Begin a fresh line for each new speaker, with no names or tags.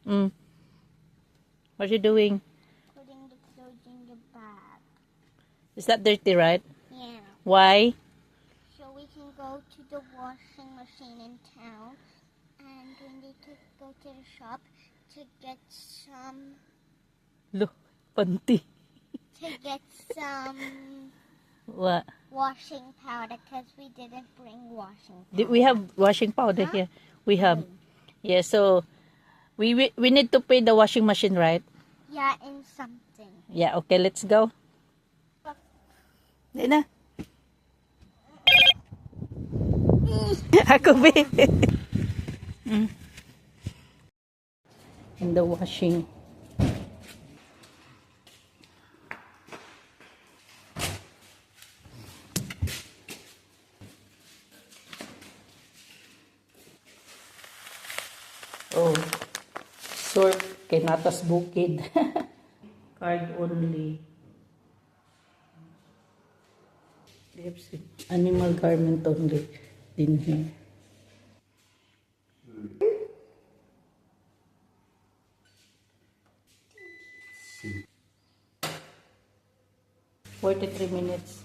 Mm. What are you doing?
Putting the clothes in the bag.
Is that dirty, right?
Yeah.
Why?
So we can go to the washing machine in town, and we need to go to the shop to get some
Look, panty. What?
washing powder because we didn't bring washing powder.
We have washing powder here. We have. Yeah, so we need to pay the washing machine, right?
Yeah, in something.
Yeah, okay, let's go. Di na. Ako ba? Mm. In the washing. Oh, sort kinatas bukid. Card only. Animal garment only. Din here. $43 minutes.